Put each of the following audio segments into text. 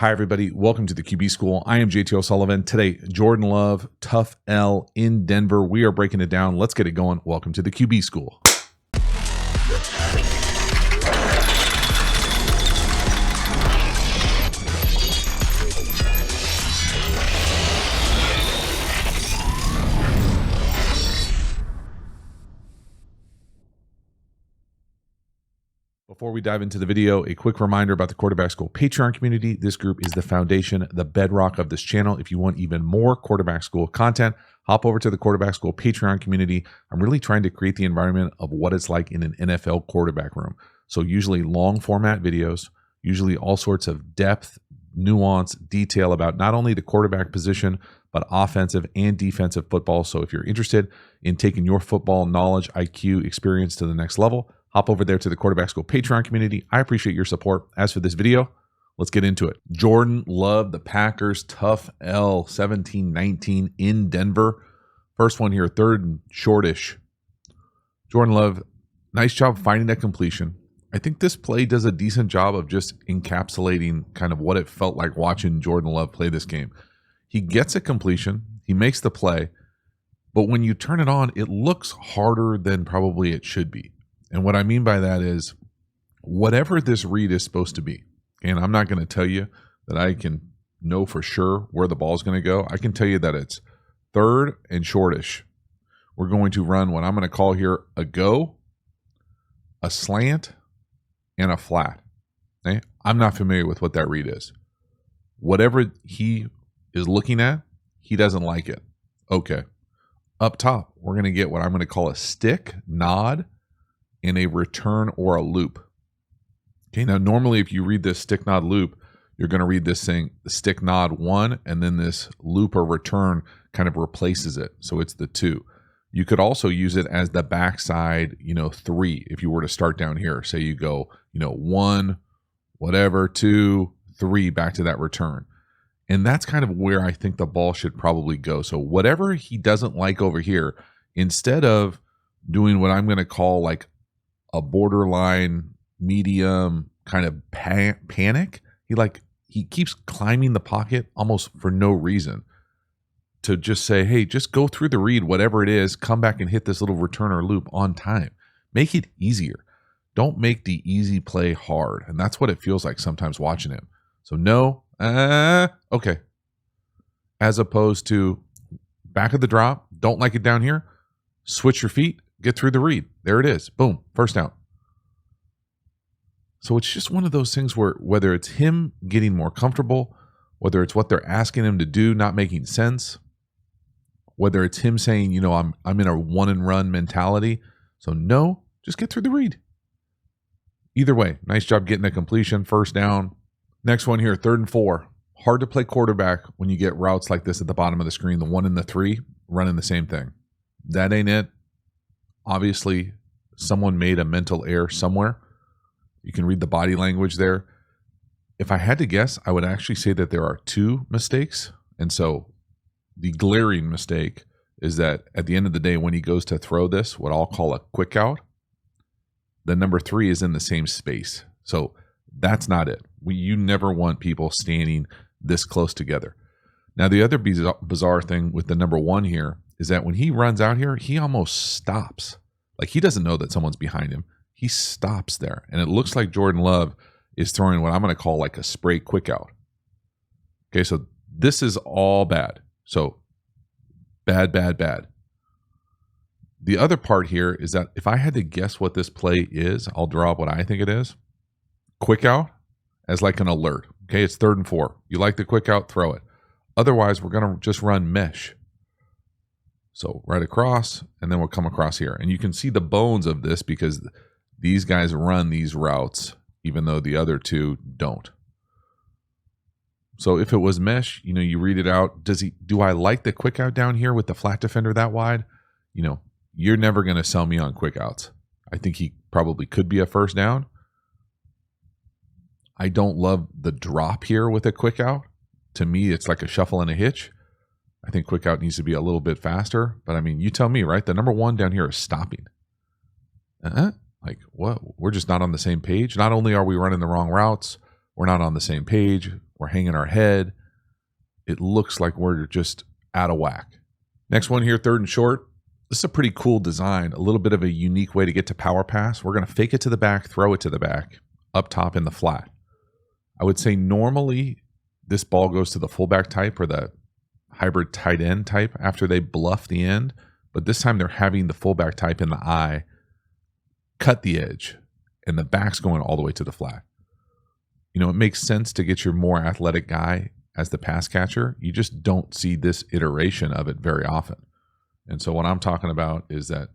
Hi, everybody. Welcome to the QB School. I am JT O'Sullivan. Today, Jordan Love, tough L in Denver. We are breaking it down. Let's get it going. Welcome to the QB School. Before we dive into the video, a quick reminder about the Quarterback School Patreon community. This group is the foundation, the bedrock of this channel. If you want even more Quarterback School content, hop over to the Quarterback School Patreon community. I'm really trying to create the environment of what it's like in an NFL quarterback room. So usually long format videos, usually all sorts of depth, nuance, detail about not only the quarterback position, but offensive and defensive football. So if you're interested in taking your football knowledge, IQ, experience to the next level, hop over there to the Quarterback School Patreon community. I appreciate your support. As for this video, let's get into it. Jordan Love, the Packers, tough L, 17-19 in Denver. First one here, third and shortish. Jordan Love, nice job finding that completion. I think this play does a decent job of just encapsulating kind of what it felt like watching Jordan Love play this game. He gets a completion, he makes the play, but when you turn it on, it looks harder than probably it should be. And what I mean by that is whatever this read is supposed to be, and I'm not going to tell you that I can know for sure where the ball is going to go. I can tell you that it's third and shortish. We're going to run what I'm going to call here a go, a slant, and a flat. Okay? I'm not familiar with what that read is. Whatever he is looking at, he doesn't like it. Okay. Up top, we're going to get what I'm going to call a stick, nod, in a return or a loop. Okay, now normally if you read this stick nod loop, you're going to read this saying the stick nod 1, and then this loop or return kind of replaces it. So it's the 2. You could also use it as the backside, 3. If you were to start down here, say you go, 1, whatever, 2, 3, back to that return. And that's kind of where I think the ball should probably go. So whatever he doesn't like over here, instead of doing what I'm going to call like a borderline medium kind of panic, he keeps climbing the pocket almost for no reason, to just say, hey, just go through the read, whatever it is, come back and hit this little return or loop on time. Make it easier. Don't make the easy play hard. And that's what it feels like sometimes watching him. So no, okay. As opposed to back of the drop, don't like it down here, switch your feet, get through the read. There it is. Boom. First down. So it's just one of those things where whether it's him getting more comfortable, whether it's what they're asking him to do not making sense, whether it's him saying, I'm in a one and run mentality. So no, just get through the read. Either way, nice job getting a completion, first down. Next one here, 3rd and 4. Hard to play quarterback when you get routes like this at the bottom of the screen, the 1 and the 3 running the same thing. That ain't it. Obviously, someone made a mental error somewhere. You can read the body language there. If I had to guess, I would actually say that there are 2 mistakes. And so the glaring mistake is that at the end of the day, when he goes to throw this, what I'll call a quick out, the number 3 is in the same space. So that's not it. You never want people standing this close together. Now, the other bizarre thing with the number 1 here is that when he runs out here, he almost stops. Like he doesn't know that someone's behind him. He stops there. And it looks like Jordan Love is throwing what I'm going to call like a spray quick out. Okay, so this is all bad. So bad, bad, bad. The other part here is that if I had to guess what this play is, I'll draw up what I think it is. Quick out as like an alert. Okay, it's 3rd and 4. You like the quick out, throw it. Otherwise, we're going to just run mesh. So right across, and then we'll come across here. And you can see the bones of this because these guys run these routes, even though the other 2 don't. So if it was mesh, you read it out. Do I like the quick out down here with the flat defender that wide? You're never going to sell me on quick outs. I think he probably could be a first down. I don't love the drop here with a quick out. To me, it's like a shuffle and a hitch. I think quick out needs to be a little bit faster. But I mean, you tell me, right? The number 1 down here is stopping. Like, what? We're just not on the same page. Not only are we running the wrong routes, we're not on the same page. we're hanging our head. It looks like we're just out of whack. Next one here, 3rd and short. This is a pretty cool design, a little bit of a unique way to get to power pass. We're going to fake it to the back, throw it to the back, up top in the flat. I would say normally this ball goes to the fullback type or the hybrid tight end type after they bluff the end, but this time they're having the fullback type in the eye cut the edge, and the back's going all the way to the flat. You know, it makes sense to get your more athletic guy as the pass catcher. You just don't see this iteration of it very often. And so what I'm talking about is that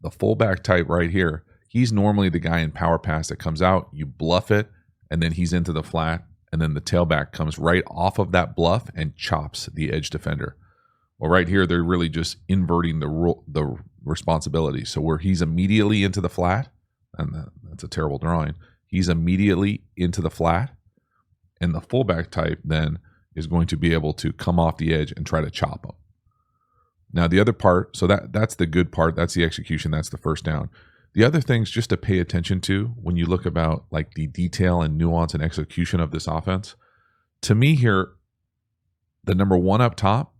the fullback type right here, he's normally the guy in power pass that comes out, you bluff it, and then he's into the flat, and then the tailback comes right off of that bluff and chops the edge defender. Well, right here, they're really just inverting the responsibility. So where he's immediately into the flat, and that's a terrible drawing, he's immediately into the flat, and the fullback type then is going to be able to come off the edge and try to chop him. Now, the other part, so that's the good part, that's the execution, that's the first down. The other things just to pay attention to when you look about like the detail and nuance and execution of this offense, to me here, the number 1 up top,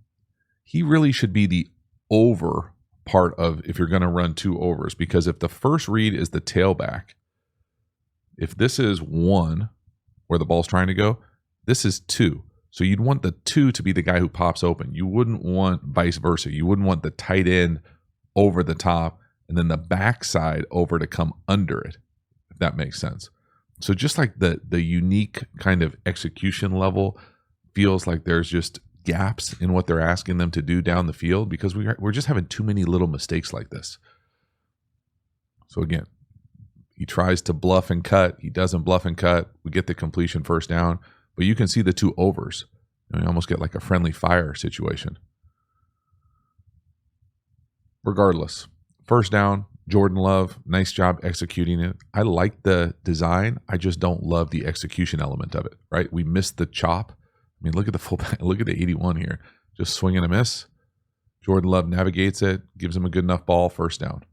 he really should be the over part of if you're going to run 2 overs, because if the first read is the tailback, if this is 1 where the ball's trying to go, this is 2. So you'd want the 2 to be the guy who pops open. You wouldn't want vice versa. You wouldn't want the tight end over the top and then the backside over to come under it, if that makes sense. So just like the unique kind of execution level feels like there's just gaps in what they're asking them to do down the field because we're just having too many little mistakes like this. So again, he tries to bluff and cut. He doesn't bluff and cut. We get the completion, first down. But you can see the 2 overs. You almost get like a friendly fire situation. Regardless, first down, Jordan Love, nice job executing it. I like the design. I just don't love the execution element of it, right? We missed the chop. I mean, look at the fullback. Look at the 81 here. Just swing and a miss. Jordan Love navigates it, gives him a good enough ball, first down.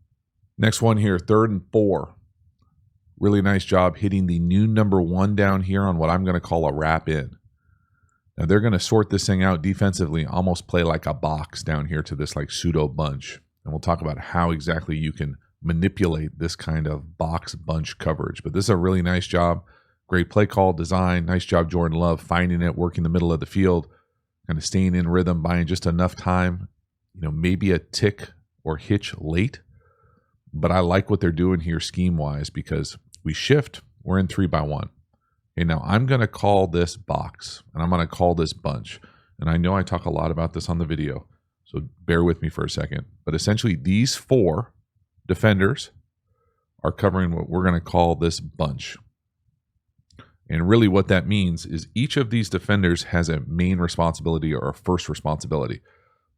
Next one here, 3rd and 4. Really nice job hitting the new number 1 down here on what I'm going to call a wrap in. Now they're going to sort this thing out defensively, almost play like a box down here to this like pseudo bunch. And we'll talk about how exactly you can manipulate this kind of box bunch coverage. But this is a really nice job. Great play call, design. Nice job, Jordan Love, finding it, working the middle of the field, kind of staying in rhythm, buying just enough time, you know, maybe a tick or hitch late. But I like what they're doing here scheme-wise because we shift, we're in 3-by-1. Okay, now I'm going to call this box, and I'm going to call this bunch. And I know I talk a lot about this on the video, so bear with me for a second. But essentially, these 4 defenders are covering what we're going to call this bunch. And really what that means is each of these defenders has a main responsibility or a first responsibility.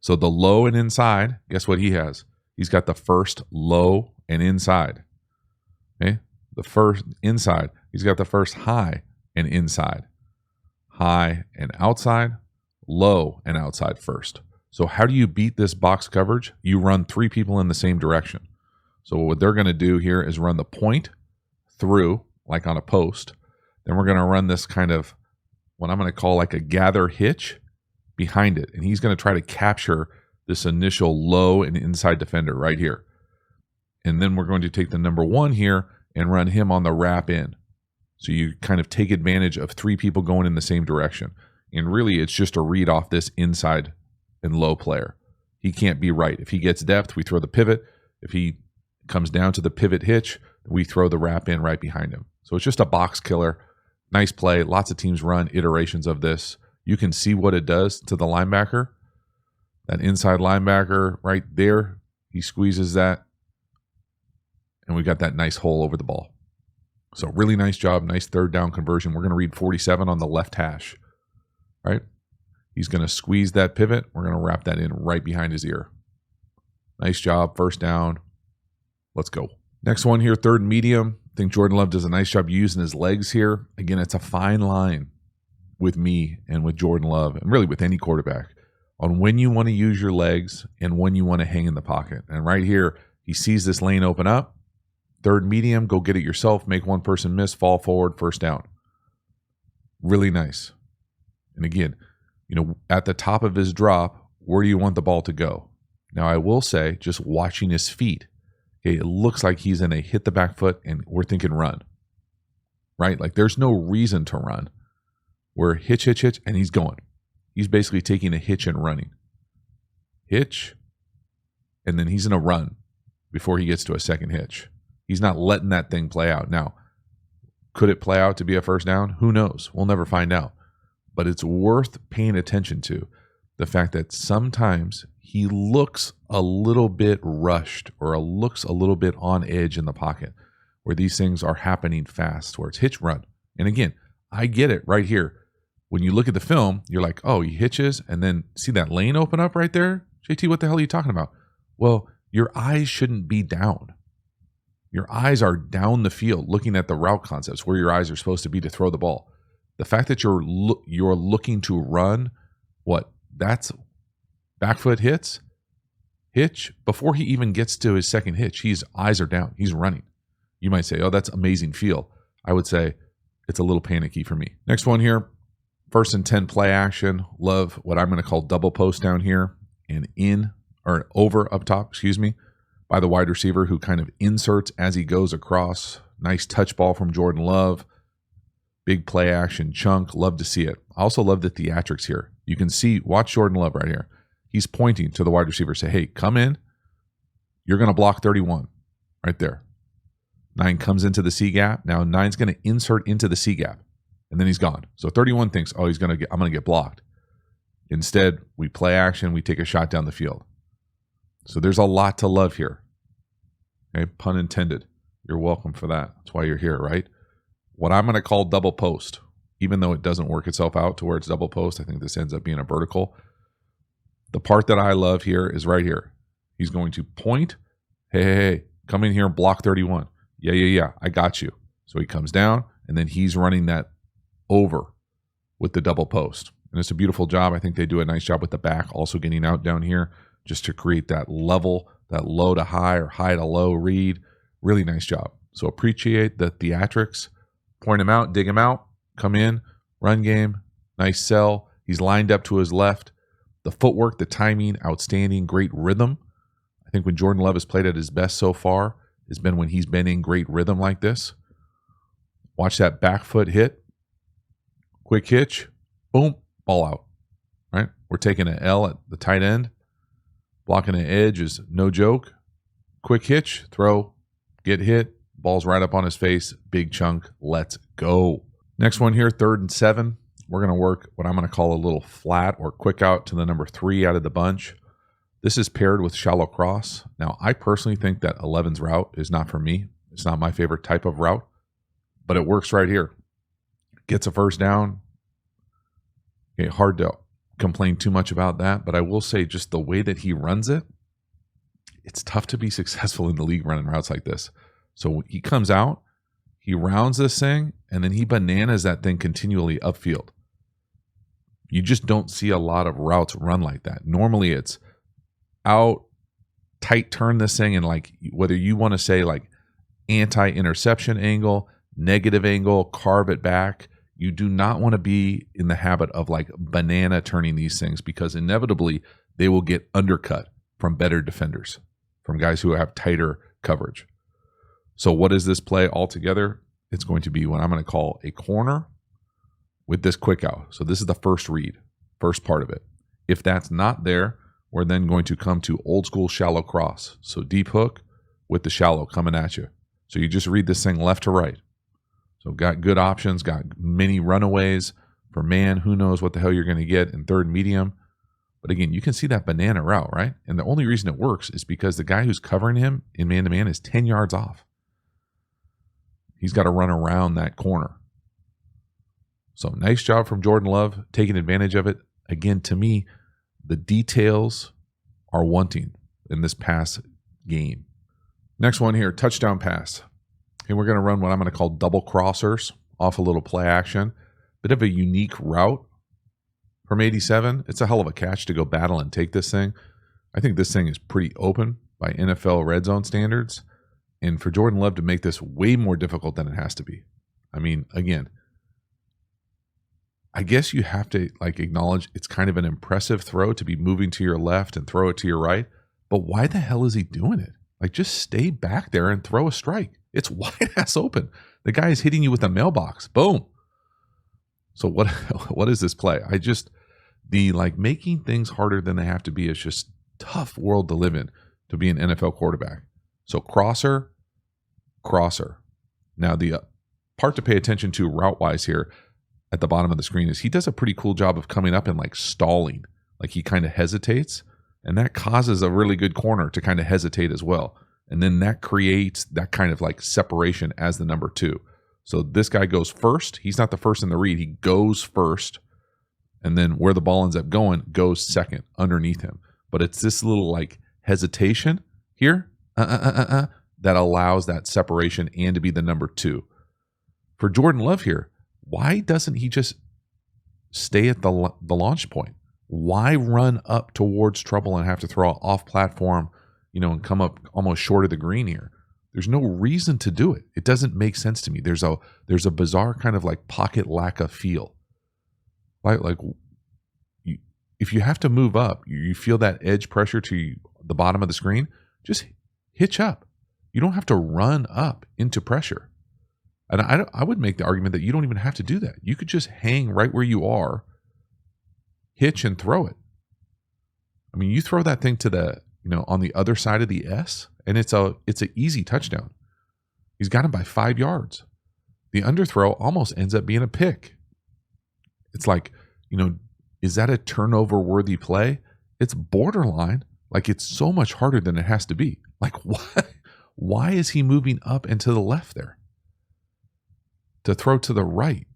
So the low and inside, guess what he has? He's got the first low and inside. Okay? The first inside, he's got the first high and inside. High and outside, low and outside first. So how do you beat this box coverage? You run 3 people in the same direction. So what they're going to do here is run the point through, like on a post. Then we're going to run this kind of, what I'm going to call like a gather hitch behind it. And he's going to try to capture this initial low and inside defender right here. And then we're going to take the number 1 here and run him on the wrap in. So you kind of take advantage of 3 people going in the same direction. And really, it's just a read off this inside and low player. He can't be right. If he gets depth, we throw the pivot. If he comes down to the pivot hitch, we throw the wrap in right behind him. So it's just a box killer. Nice play. Lots of teams run iterations of this. You can see what it does to the linebacker. That inside linebacker right there, he squeezes that. And we got that nice hole over the ball. So really nice job. Nice 3rd down conversion. We're going to read 47 on the left hash. Right? He's going to squeeze that pivot. We're going to wrap that in right behind his ear. Nice job. First down. Let's go. Next one here, 3rd and medium. I think Jordan Love does a nice job using his legs here. Again, it's a fine line with me and with Jordan Love, and really with any quarterback, on when you want to use your legs and when you want to hang in the pocket. And right here, he sees this lane open up. 3rd medium, go get it yourself. Make one person miss, fall forward, first down. Really nice. And again, at the top of his drop, where do you want the ball to go? Now, I will say, just watching his feet, okay, it looks like he's in a hit the back foot, and we're thinking run, right? Like there's no reason to run. We're hitch, and he's going. He's basically taking a hitch and running. Hitch, and then he's in a run before he gets to a second hitch. He's not letting that thing play out. Now, could it play out to be a first down? Who knows? We'll never find out. But it's worth paying attention to the fact that sometimes he looks a little bit rushed or looks a little bit on edge in the pocket where these things are happening fast, where it's hitch run. And again, I get it right here. When you look at the film, you're like, oh, he hitches and then see that lane open up right there? JT, what the hell are you talking about? Well, your eyes shouldn't be down. Your eyes are down the field looking at the route concepts where your eyes are supposed to be to throw the ball. The fact that you're looking to run, that's back foot hitch, before he even gets to his second hitch, his eyes are down. He's running. You might say, oh, that's amazing feel. I would say it's a little panicky for me. Next one here, 1st and 10 play action. Love what I'm going to call double post down here and over up top, by the wide receiver who kind of inserts as he goes across. Nice touch ball from Jordan Love. Big play action chunk. Love to see it. I also love the theatrics here. You can see, watch Jordan Love right here. He's pointing to the wide receiver, say, hey, come in. You're going to block 31 right there. 9 comes into the C gap. Now 9's going to insert into the C gap, and then he's gone. So 31 thinks, oh, I'm going to get blocked. Instead, we play action. We take a shot down the field. So there's a lot to love here. Okay, pun intended. You're welcome for that. That's why you're here, right? What I'm going to call double post, even though it doesn't work itself out to where it's double post, I think this ends up being a vertical. The part that I love here is right here. He's going to point, hey, come in here and block 31. Yeah, I got you. So he comes down, and then he's running that over with the double post. And it's a beautiful job. I think they do a nice job with the back also getting out down here just to create that level, that low to high or high to low read. Really nice job. So appreciate the theatrics. Point him out, dig him out, come in, run game, nice sell. He's lined up to his left. The footwork, the timing, outstanding, great rhythm. I think when Jordan Love has played at his best so far has been when he's been in great rhythm like this. Watch that back foot hit. Quick hitch. Boom. Ball out. Right? We're taking an L at the tight end. Blocking an edge is no joke. Quick hitch. Throw. Get hit. Ball's right up on his face. Big chunk. Let's go. Next one here, 3rd and 7. We're going to work what I'm going to call a little flat or quick out to the number 3 out of the bunch. This is paired with shallow cross. Now, I personally think that 11's route is not for me. It's not my favorite type of route, but it works right here. Gets a first down. Okay, hard to complain too much about that, but I will say just the way that he runs it, it's tough to be successful in the league running routes like this. So he comes out, he rounds this thing, and then he bananas that thing continually upfield. You just don't see a lot of routes run like that. Normally it's out, tight turn this thing, and like whether you want to say like anti-interception angle, negative angle, carve it back, you do not want to be in the habit of like banana turning these things because inevitably they will get undercut from better defenders, from guys who have tighter coverage. So what is this play altogether? It's going to be what I'm going to call a corner with this quick out. So this is the first read, first part of it. If that's not there, we're then going to come to old school shallow cross. So deep hook with the shallow coming at you. So you just read this thing left to right. So got good options, got many runaways for man. Who knows what the hell you're going to get in 3rd medium. But again, you can see that banana route, right? And the only reason it works is because the guy who's covering him in man-to-man is 10 yards off. He's got to run around that corner. So nice job from Jordan Love, taking advantage of it. Again, to me, the details are wanting in this pass game. Next one here, touchdown pass. And we're going to run what I'm going to call double crossers off a little play action. Bit of a unique route from 87. It's a hell of a catch to go battle and take this thing. I think this thing is pretty open by NFL red zone standards. And for Jordan Love to make this way more difficult than it has to be. I mean, again, I guess you have to like acknowledge it's kind of an impressive throw to be moving to your left and throw it to your right. But why the hell is he doing it? Like, just stay back there and throw a strike. It's wide ass open. The guy is hitting you with a mailbox. Boom. So what is this play? The like making things harder than they have to be is just tough world to live in to be an NFL quarterback. So crosser. Now the part to pay attention to route wise here at the bottom of the screen is he does a pretty cool job of coming up and like stalling. Like he kind of hesitates, and that causes a really good corner to kind of hesitate as well. And then that creates that kind of like separation as the number 2. So this guy goes first. He's not the first in the read. He goes first. And then where the ball ends up going goes second underneath him. But it's this little like hesitation here that allows that separation and to be the number 2. For Jordan Love here, why doesn't he just stay at the launch point? Why run up towards trouble and have to throw off platform, and come up almost short of the green here? There's no reason to do it. It doesn't make sense to me. There's a bizarre kind of like pocket lack of feel. Like if you have to move up, you feel that edge pressure to the bottom of the screen, just hitch up. You don't have to run up into pressure. And I would make the argument that you don't even have to do that. You could just hang right where you are, hitch and throw it. I mean, you throw that thing to the, on the other side of the S, and it's an easy touchdown. He's got him by 5 yards. The underthrow almost ends up being a pick. It's like, is that a turnover worthy play? It's borderline. Like, it's so much harder than it has to be. Like, why is he moving up and to the left there? To throw to the right.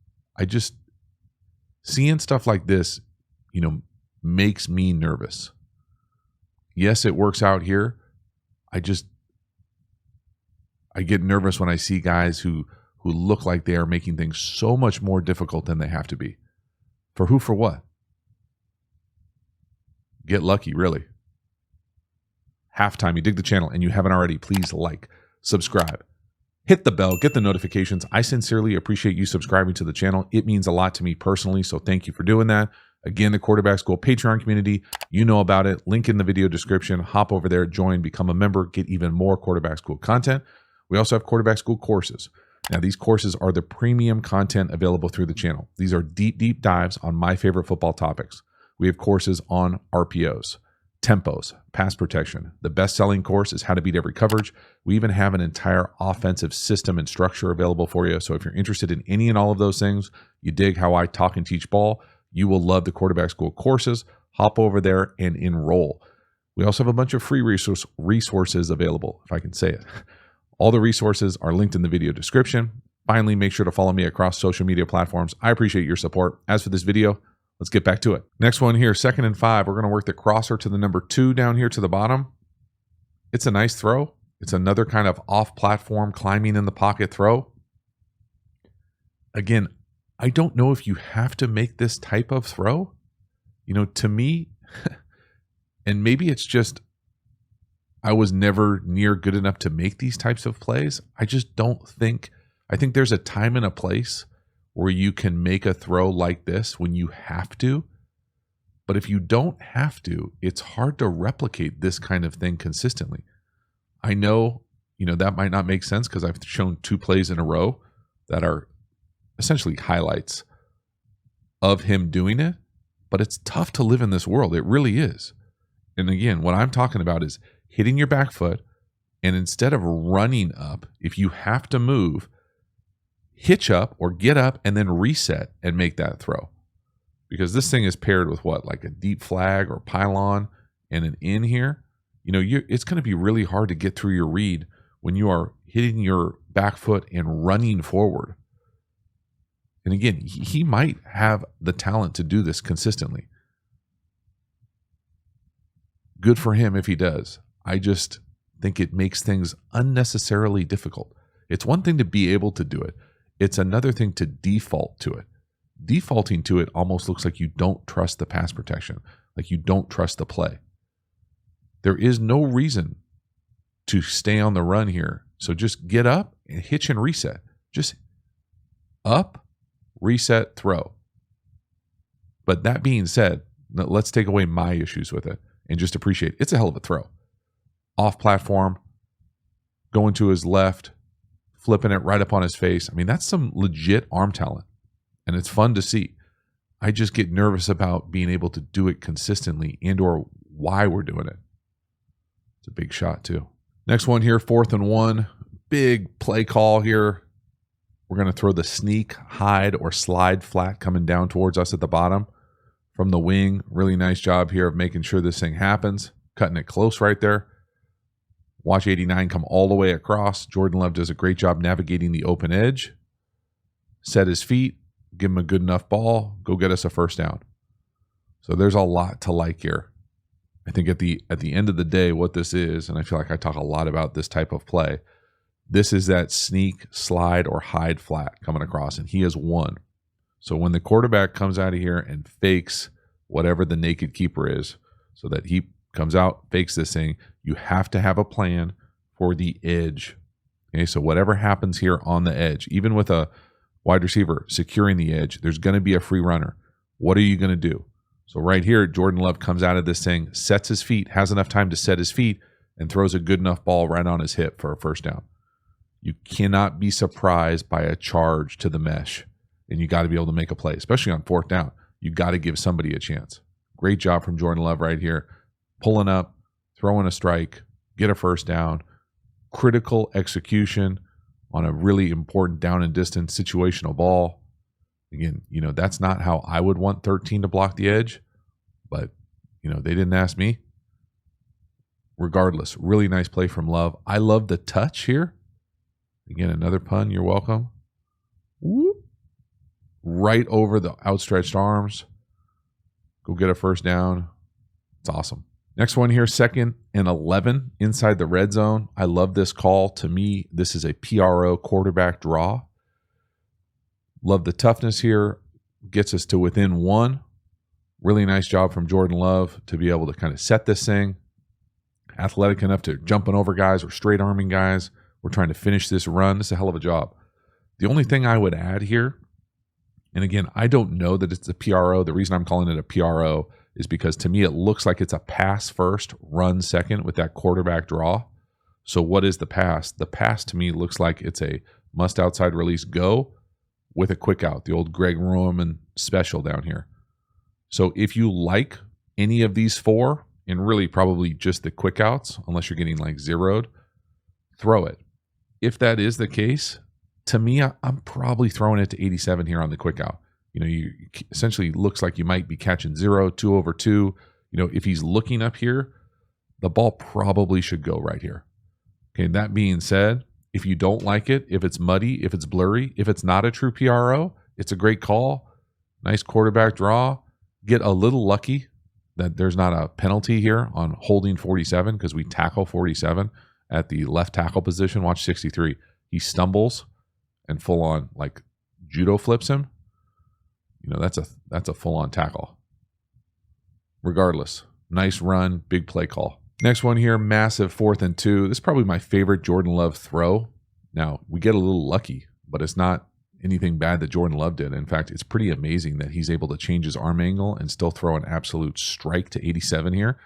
Seeing stuff like this, makes me nervous. Yes, it works out here. I get nervous when I see guys who look like they are making things so much more difficult than they have to be. For who, for what? Get lucky, really. Halftime, you dig the channel and you haven't already, please like, subscribe, hit the bell, get the notifications. I sincerely appreciate you subscribing to the channel. It means a lot to me personally, so thank you for doing that. Again, the Quarterback School Patreon community, you know about it. Link in the video description. Hop over there, join, become a member, get even more Quarterback School content. We also have Quarterback School courses. Now, these courses are the premium content available through the channel. These are deep, deep dives on my favorite football topics. We have courses on RPOs, tempos, pass protection. The best-selling course is How to Beat Every Coverage. We even have an entire offensive system and structure available for you. So if you're interested in any and all of those things, you dig how I talk and teach ball, you will love the Quarterback School courses. Hop over there and enroll. We also have a bunch of free resources available, if I can say it. All the resources are linked in the video description. Finally, make sure to follow me across social media platforms. I appreciate your support. As for this video, let's get back to it. Next one here, 2nd and 5. We're going to work the crosser to the number 2 down here to the bottom. It's a nice throw. It's another kind of off-platform climbing in the pocket throw. Again, I don't know if you have to make this type of throw. To me, and maybe it's just I was never near good enough to make these types of plays. I think there's a time and a place where you can make a throw like this when you have to. But if you don't have to, it's hard to replicate this kind of thing consistently. I know, that might not make sense because I've shown 2 plays in a row that are essentially highlights of him doing it, but it's tough to live in this world. It really is. And again, what I'm talking about is hitting your back foot, and instead of running up, if you have to move, hitch up or get up and then reset and make that throw. Because this thing is paired with what, like a deep flag or pylon and an in here. It's going to be really hard to get through your read when you are hitting your back foot and running forward. And again, he might have the talent to do this consistently. Good for him if he does. I just think it makes things unnecessarily difficult. It's one thing to be able to do it. It's another thing to default to it. Defaulting to it almost looks like you don't trust the pass protection, like you don't trust the play. There is no reason to stay on the run here. So just get up and hitch and reset. Just up, reset, throw. But that being said, let's take away my issues with it and just appreciate it's a hell of a throw. Off platform, going to his left, flipping it right up on his face. I mean, that's some legit arm talent, and it's fun to see. I just get nervous about being able to do it consistently and or why we're doing it. It's a big shot too. Next one here, 4th and 1. Big play call here. We're going to throw the sneak, hide, or slide flat coming down towards us at the bottom from the wing. Really nice job here of making sure this thing happens. Cutting it close right there. Watch 89 come all the way across. Jordan Love does a great job navigating the open edge. Set his feet. Give him a good enough ball. Go get us a first down. So there's a lot to like here. I think at the end of the day, what this is, and I feel like I talk a lot about this type of play, this is that sneak, slide, or hide flat coming across, and he has one. So when the quarterback comes out of here and fakes whatever the naked keeper is, so that he comes out, fakes this thing, you have to have a plan for the edge. Okay, so whatever happens here on the edge, even with a wide receiver securing the edge, there's going to be a free runner. What are you going to do? So right here, Jordan Love comes out of this thing, sets his feet, has enough time to set his feet, and throws a good enough ball right on his hip for a first down. You cannot be surprised by a charge to the mesh, and you got to be able to make a play, especially on 4th down. You got to give somebody a chance. Great job from Jordan Love right here. Pulling up, throwing a strike, get a first down. Critical execution on a really important down and distance situational ball. Again, that's not how I would want 13 to block the edge, but, they didn't ask me. Regardless, really nice play from Love. I love the touch here. Again, another pun, you're welcome. Whoop. Right over the outstretched arms. Go get a first down. It's awesome. Next one here, 2nd and 11 inside the red zone. I love this call. To me, this is a PRO quarterback draw. Love the toughness here. Gets us to within 1. Really nice job from Jordan Love to be able to kind of set this thing. Athletic enough to jumping over guys or straight arming guys. We're trying to finish this run. This is a hell of a job. The only thing I would add here, and again, I don't know that it's a PRO. The reason I'm calling it a PRO is because to me it looks like it's a pass first, run second with that quarterback draw. So what is the pass? The pass to me looks like it's a must outside release go with a quick out, the old Greg Roman special down here. So if you like any of these 4, and really probably just the quick outs, unless you're getting like zeroed, throw it. If that is the case, to me, I'm probably throwing it to 87 here on the quick out. You essentially looks like you might be catching 0, 2 over 2. If he's looking up here, the ball probably should go right here. Okay, that being said, if you don't like it, if it's muddy, if it's blurry, if it's not a true PRO, it's a great call. Nice quarterback draw. Get a little lucky that there's not a penalty here on holding 47 because we tackle 47 at the left tackle position. Watch 63. He stumbles and full on like judo flips him. That's a full on tackle. Regardless, nice run, big play call. Next one here, massive 4th and 2. This is probably my favorite Jordan Love throw. Now, we get a little lucky, but it's not anything bad that Jordan Love did. In fact, it's pretty amazing that he's able to change his arm angle and still throw an absolute strike to 87 here.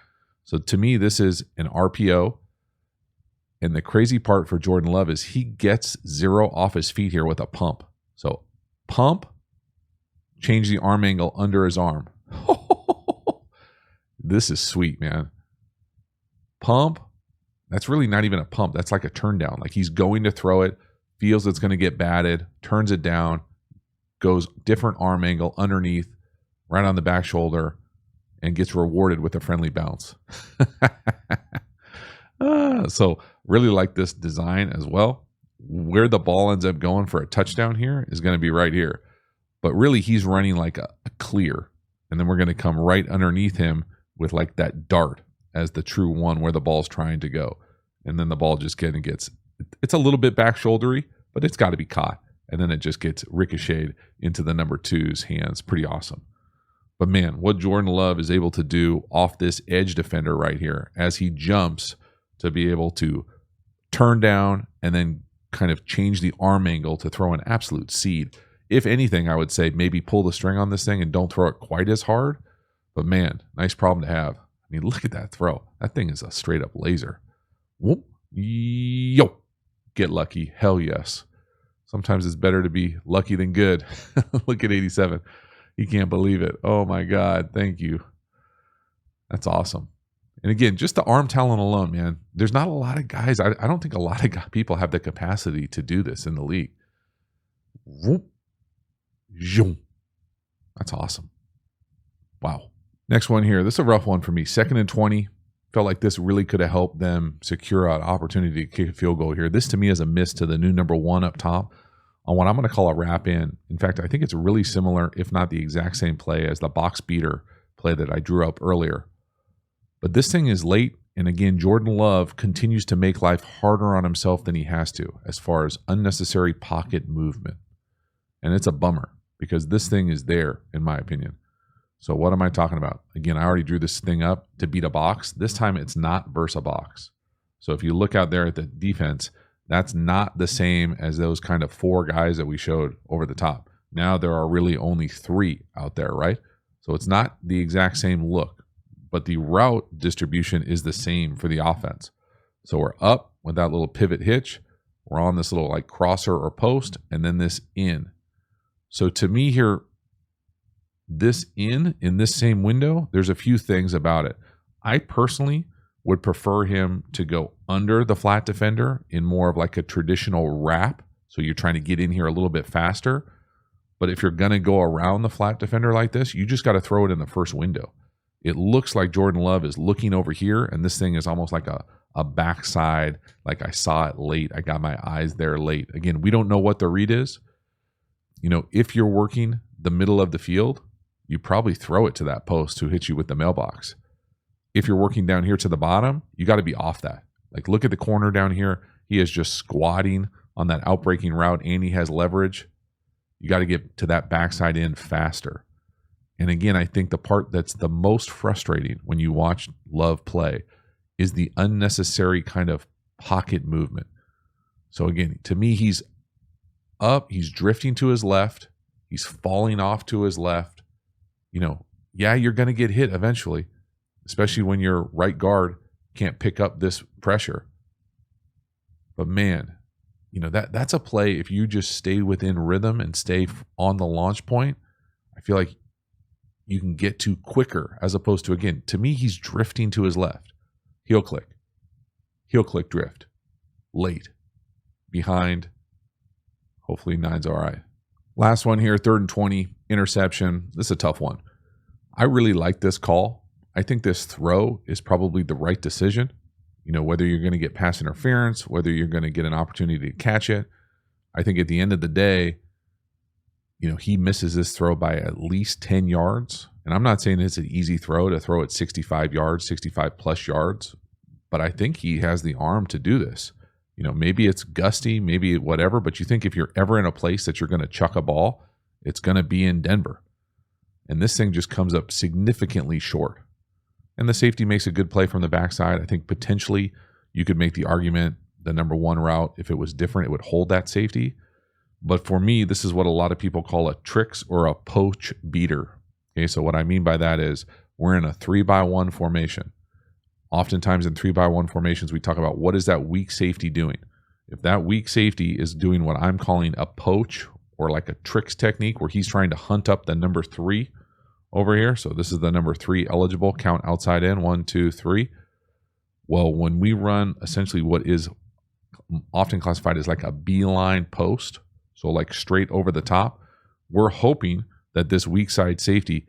So to me, this is an RPO. And the crazy part for Jordan Love is he gets 0 off his feet here with a pump. So pump, change the arm angle under his arm. This is sweet, man. Pump, that's really not even a pump. That's like a turn down. Like he's going to throw it, feels it's going to get batted, turns it down, goes different arm angle underneath, right on the back shoulder, and gets rewarded with a friendly bounce. So really like this design as well. Where the ball ends up going for a touchdown here is going to be right here. But really he's running like a clear. And then we're going to come right underneath him with like that dart as the true one where the ball's trying to go. And then the ball just gets, it's a little bit back shouldery, but it's got to be caught. And then it just gets ricocheted into the number 2's hands. Pretty awesome. But man, what Jordan Love is able to do off this edge defender right here as he jumps to be able to turn down and then kind of change the arm angle to throw an absolute seed. If anything, I would say maybe pull the string on this thing and don't throw it quite as hard. But man, nice problem to have. I mean, look at that throw. That thing is a straight up laser. Whoop. Yo. Get lucky. Hell yes. Sometimes it's better to be lucky than good. Look at 87. He can't believe it. Oh my God. Thank you. That's awesome. And again, just the arm talent alone, man. There's not a lot of guys. I don't think a lot of people have the capacity to do this in the league. Whoop. That's awesome. Wow. Next one here. This is a rough one for me. 2nd and 20. Felt like this really could have helped them secure an opportunity to kick a field goal here. This to me is a miss to the new number 1 up top on what I'm going to call a wrap in. In fact, I think it's really similar, if not the exact same play as the box beater play that I drew up earlier. But this thing is late. And again, Jordan Love continues to make life harder on himself than he has to as far as unnecessary pocket movement. And it's a bummer because this thing is there, in my opinion. So what am I talking about? Again, I already drew this thing up to beat a box. This time it's not versus a box. So if you look out there at the defense, that's not the same as those kind of 4 guys that we showed over the top. Now there are really only 3 out there, right? So it's not the exact same look, but the route distribution is the same for the offense. So we're up with that little pivot hitch. We're on this little like crosser or post, and then this in. So to me here, this in this same window, there's a few things about it. I personally would prefer him to go under the flat defender in more of like a traditional wrap. So you're trying to get in here a little bit faster. But if you're going to go around the flat defender like this, you just got to throw it in the first window. It looks like Jordan Love is looking over here, and this thing is almost like a backside, like I saw it late. I got my eyes there late. Again, we don't know what the read is. You know, if you're working the middle of the field, you probably throw it to that post who hits you with the mailbox. If you're working down here to the bottom, you got to be off that. Like, look at the corner down here. He is just squatting on that outbreaking route, and he has leverage. You got to get to that backside in faster. And again, I think the part that's the most frustrating when you watch Love play is the unnecessary kind of pocket movement. So again, to me, he's up, he's drifting to his left, he's falling off to his left. You know, yeah, you're going to get hit eventually, especially when your right guard can't pick up this pressure. But man, you know, that's a play. If you just stay within rhythm and stay on the launch point, I feel like you can get to quicker, as opposed to, again, to me, he's drifting to his left. Heel click, drift, late, behind. Hopefully 9's all right. Last one here, 3rd and 20, interception. This is a tough one. I really like this call. I think this throw is probably the right decision. You know, whether you're going to get pass interference, whether you're going to get an opportunity to catch it. I think at the end of the day, you know, he misses this throw by at least 10 yards. And I'm not saying it's an easy throw to throw at 65 yards, 65 plus yards, but I think he has the arm to do this. You know, maybe it's gusty, maybe whatever, but you think if you're ever in a place that you're going to chuck a ball, it's going to be in Denver. And this thing just comes up significantly short. And the safety makes a good play from the backside. I think potentially you could make the argument the number 1 route, if it was different, it would hold that safety. But for me, this is what a lot of people call a tricks or a poach beater. Okay, so what I mean by that is we're in a 3-by-1 formation. Oftentimes in 3-by-1 formations, we talk about what is that weak safety doing. If that weak safety is doing what I'm calling a poach or like a tricks technique where he's trying to hunt up the number 3 over here. So this is the number 3 eligible, count outside in, 1, 2, 3. Well, when we run essentially what is often classified as like a beeline post, so like straight over the top, we're hoping that this weak side safety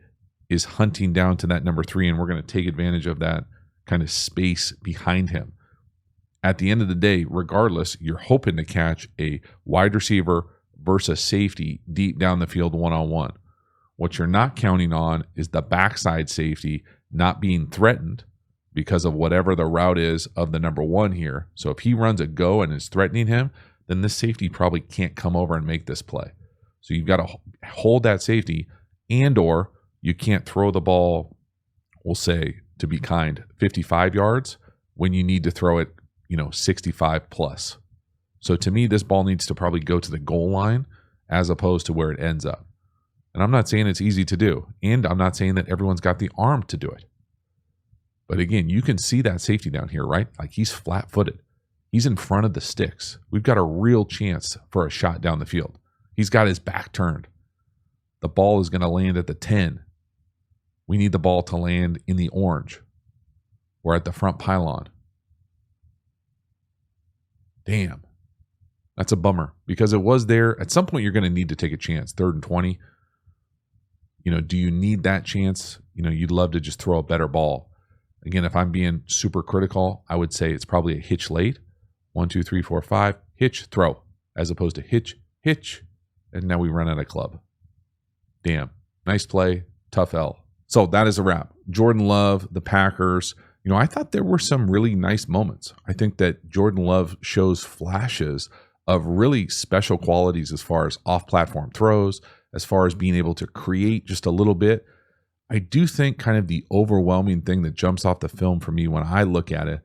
is hunting down to that number 3, and we're going to take advantage of that kind of space behind him. At the end of the day, regardless, you're hoping to catch a wide receiver versus safety deep down the field one-on-one. What you're not counting on is the backside safety not being threatened because of whatever the route is of the number 1 here. So if he runs a go and is threatening him, then this safety probably can't come over and make this play. So you've got to hold that safety, and or you can't throw the ball, we'll say, to be kind, 55 yards when you need to throw it, 65 plus. So to me, this ball needs to probably go to the goal line as opposed to where it ends up. And I'm not saying it's easy to do, and I'm not saying that everyone's got the arm to do it. But again, you can see that safety down here, right? Like he's flat-footed. He's in front of the sticks. We've got a real chance for a shot down the field. He's got his back turned. The ball is going to land at the 10. We need the ball to land in the orange or at the front pylon. Damn. That's a bummer because it was there. At some point, you're going to need to take a chance. 3rd and 20. Do you need that chance? You'd love to just throw a better ball. Again, if I'm being super critical, I would say it's probably a hitch late. 1, 2, 3, 4, 5. Hitch, throw. As opposed to hitch, hitch. And now we run out of club. Damn. Nice play. Tough L. So that is a wrap. Jordan Love, the Packers. I thought there were some really nice moments. I think that Jordan Love shows flashes of really special qualities as far as off-platform throws, as far as being able to create just a little bit. I do think kind of the overwhelming thing that jumps off the film for me when I look at it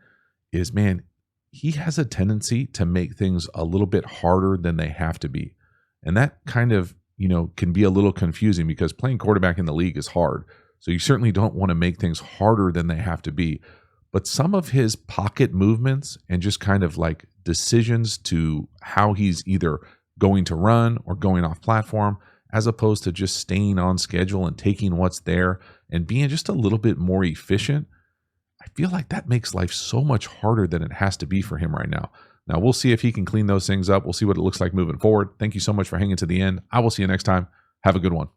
is, man, he has a tendency to make things a little bit harder than they have to be. And that kind of, can be a little confusing because playing quarterback in the league is hard. So you certainly don't want to make things harder than they have to be. But some of his pocket movements and just kind of like decisions to how he's either going to run or going off platform, as opposed to just staying on schedule and taking what's there and being just a little bit more efficient, I feel like that makes life so much harder than it has to be for him right now. Now, we'll see if he can clean those things up. We'll see what it looks like moving forward. Thank you so much for hanging to the end. I will see you next time. Have a good one.